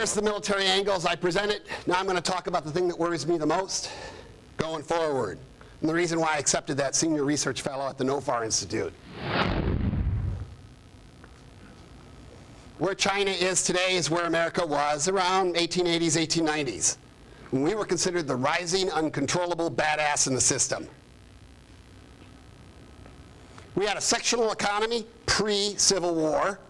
there's the military angle as I present it. Now I'm going to talk about the thing that worries me the most going forward, and the reason why I accepted that senior research fellow at the NOFAR Institute. Where China is today is where America was around 1880s, 1890s, when we were considered the rising, uncontrollable badass in the system. We had a sectional economy pre-Civil War.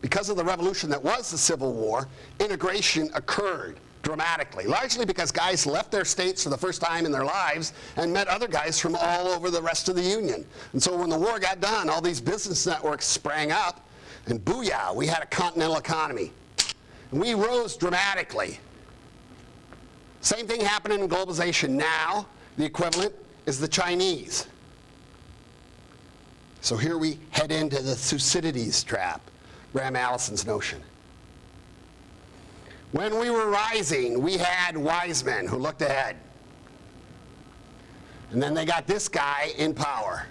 Because of the revolution that was the Civil War, integration occurred dramatically, largely because guys left their states for the first time in their lives and met other guys from all over the rest of the Union. And so when the war got done, all these business networks sprang up, and booyah, we had a continental economy. And we rose dramatically. Same thing happening in globalization now. The equivalent is the Chinese. So here we head into the Thucydides trap, Graham Allison's notion. When we were rising, we had wise men who looked ahead. And then they got this guy in power.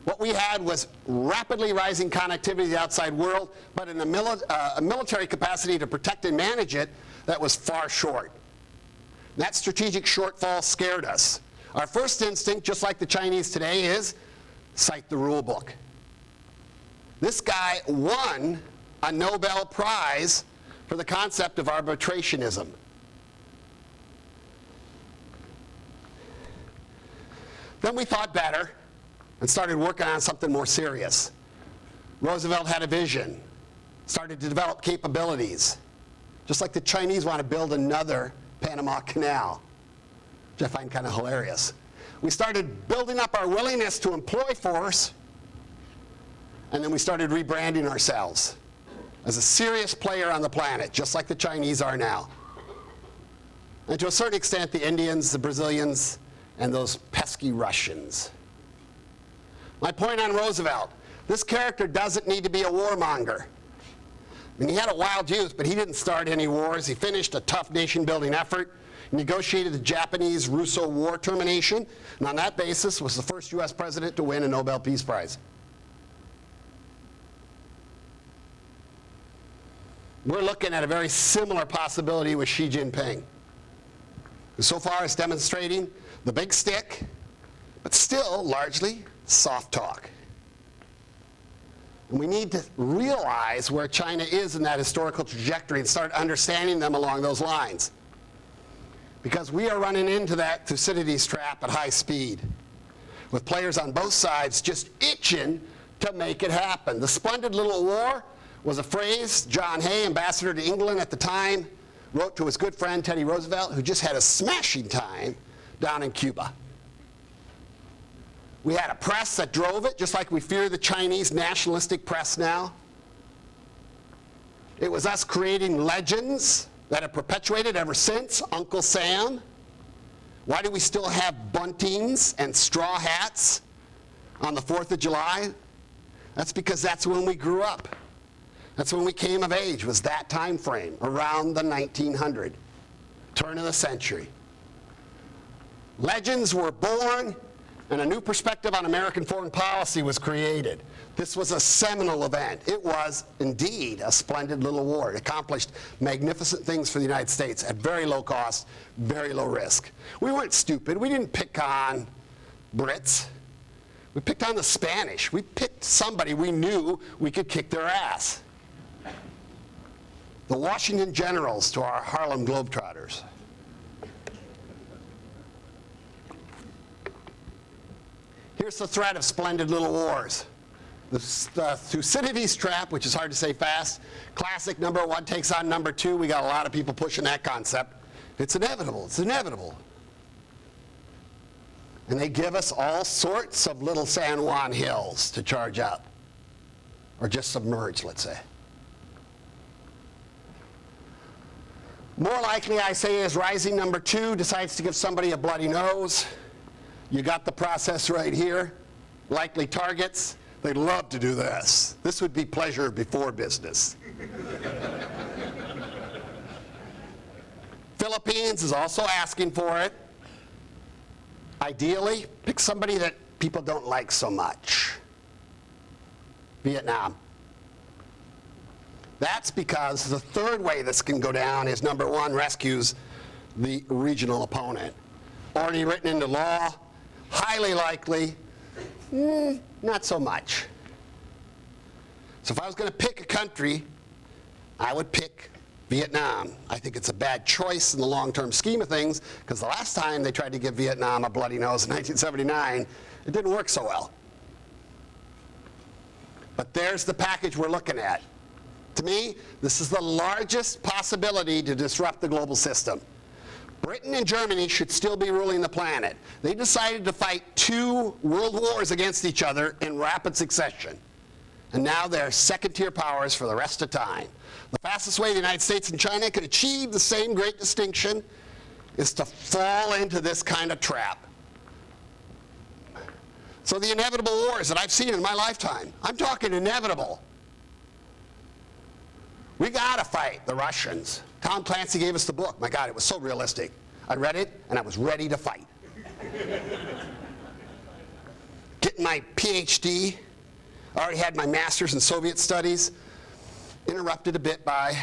What we had was rapidly rising connectivity to the outside world, but in a military capacity to protect and manage it that was far short. That strategic shortfall scared us. Our first instinct, just like the Chinese today, is cite the rule book. This guy won a Nobel Prize for the concept of arbitrationism. Then we thought better and started working on something more serious. Roosevelt had a vision, started to develop capabilities, just like the Chinese want to build another Panama Canal, which I find kind of hilarious. We started building up our willingness to employ force, and then we started rebranding ourselves as a serious player on the planet, just like the Chinese are now. And to a certain extent, the Indians, the Brazilians, and those pesky Russians. My point on Roosevelt, this character doesn't need to be a warmonger. I mean, he had a wild youth, but he didn't start any wars. He finished a tough nation-building effort, negotiated the Japanese-Russo War termination, and on that basis was the first U.S. president to win a Nobel Peace Prize. We're looking at a very similar possibility with Xi Jinping, who so far is demonstrating the big stick, but still largely soft talk. And we need to realize where China is in that historical trajectory and start understanding them along those lines. Because we are running into that Thucydides trap at high speed, with players on both sides just itching to make it happen. The splendid little war was a phrase John Hay, ambassador to England at the time, wrote to his good friend Teddy Roosevelt, who just had a smashing time down in Cuba. We had a press that drove it, just like we fear the Chinese nationalistic press now. It was us creating legends that have perpetuated ever since. Uncle Sam. Why do we still have buntings and straw hats on the 4th of July? That's because that's when we grew up. That's when we came of age, was that time frame, around the 1900, turn of the century. Legends were born, and a new perspective on American foreign policy was created. This was a seminal event. It was, indeed, a splendid little war. It accomplished magnificent things for the United States at very low cost, very low risk. We weren't stupid. We didn't pick on Brits. We picked on the Spanish. We picked somebody we knew we could kick their ass. The Washington Generals to our Harlem Globetrotters. Here's the threat of splendid little wars. The Thucydides trap, which is hard to say fast. Classic number one takes on number two. We got a lot of people pushing that concept. It's inevitable. It's inevitable. And they give us all sorts of little San Juan hills to charge up. Or just submerge, let's say. More likely, I say, is rising number two decides to give somebody a bloody nose. You got the process right here. Likely targets. They'd love to do this. This would be pleasure before business. Philippines is also asking for it. Ideally, pick somebody that people don't like so much. Vietnam. That's because the third way this can go down is, number one, rescues the regional opponent. Already written into law, highly likely, not so much. So if I was going to pick a country, I would pick Vietnam. I think it's a bad choice in the long-term scheme of things, because the last time they tried to give Vietnam a bloody nose in 1979, it didn't work so well. But there's the package we're looking at. To me, this is the largest possibility to disrupt the global system. Britain and Germany should still be ruling the planet. They decided to fight 2 world wars against each other in rapid succession. And now they're second-tier powers for the rest of time. The fastest way the United States and China could achieve the same great distinction is to fall into this kind of trap. So the inevitable wars that I've seen in my lifetime, I'm talking inevitable. We got to fight the Russians. Tom Clancy gave us the book. My God, it was so realistic. I read it, and I was ready to fight. Getting my PhD, I already had my master's in Soviet studies, interrupted a bit by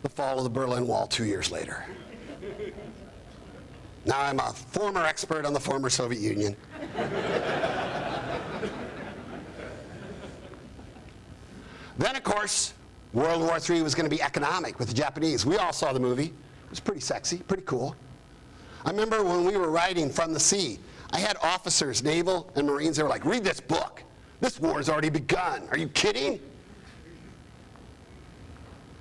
the fall of the Berlin Wall 2 years later. Now I'm a former expert on the former Soviet Union. Then, of course, World War III was going to be economic with the Japanese. We all saw the movie. It was pretty sexy, pretty cool. I remember when we were writing From the Sea, I had officers, naval and Marines, they were like, read this book. This war has already begun. Are you kidding?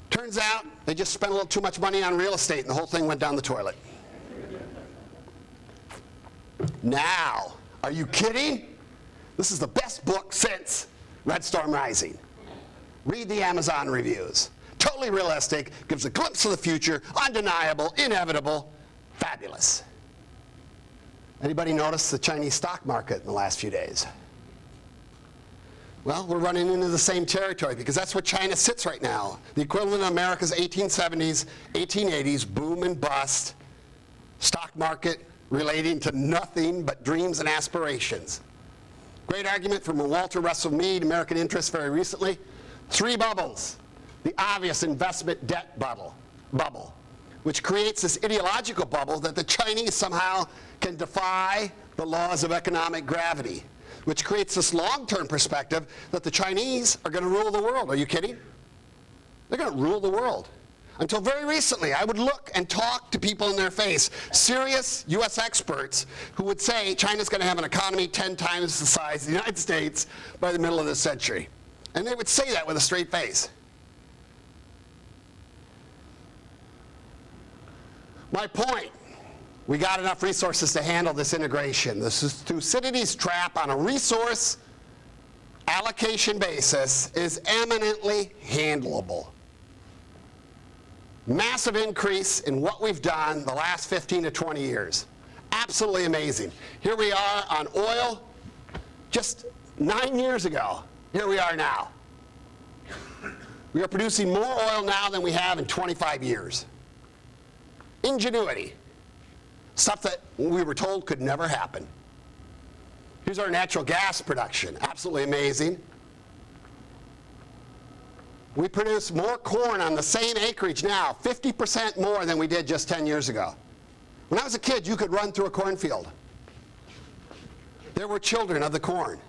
Turns out they just spent a little too much money on real estate and the whole thing went down the toilet. Now, are you kidding? This is the best book since Red Storm Rising. Read the Amazon reviews. Totally realistic, gives a glimpse of the future, undeniable, inevitable, fabulous. Anybody notice the Chinese stock market in the last few days? Well, we're running into the same territory because that's where China sits right now. The equivalent of America's 1870s, 1880s boom and bust stock market relating to nothing but dreams and aspirations. Great argument from Walter Russell Mead, American Interest, very recently. 3 bubbles. The obvious investment debt bubble, which creates this ideological bubble that the Chinese somehow can defy the laws of economic gravity, which creates this long-term perspective that the Chinese are going to rule the world. Are you kidding? They're going to rule the world. Until very recently, I would look and talk to people in their face, serious U.S. experts who would say China's going to have an economy 10 times the size of the United States by the middle of this century. And they would say that with a straight face. My point, we got enough resources to handle this integration. This is Thucydides' trap on a resource allocation basis is eminently handleable. Massive increase in what we've done the last 15 to 20 years. Absolutely amazing. Here we are on oil just 9 years ago. Here we are now. We are producing more oil now than we have in 25 years. Ingenuity. Stuff that we were told could never happen. Here's our natural gas production. Absolutely amazing. We produce more corn on the same acreage now, 50% more than we did just 10 years ago. When I was a kid, you could run through a cornfield. There were children of the corn.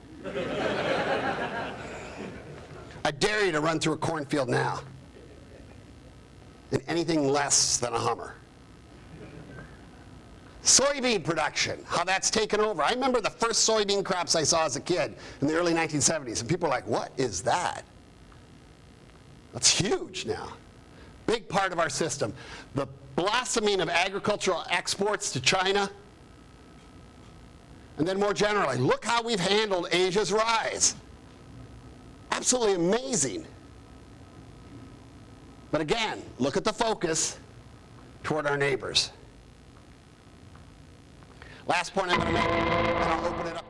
I dare you to run through a cornfield now in anything less than a Hummer. Soybean production, how that's taken over. I remember the first soybean crops I saw as a kid in the early 1970s, and people were like, what is that? That's huge now. Big part of our system. The blossoming of agricultural exports to China. And then more generally, look how we've handled Asia's rise. Absolutely amazing. But again, look at the focus toward our neighbors. Last point I'm going to make, and I'll open it up.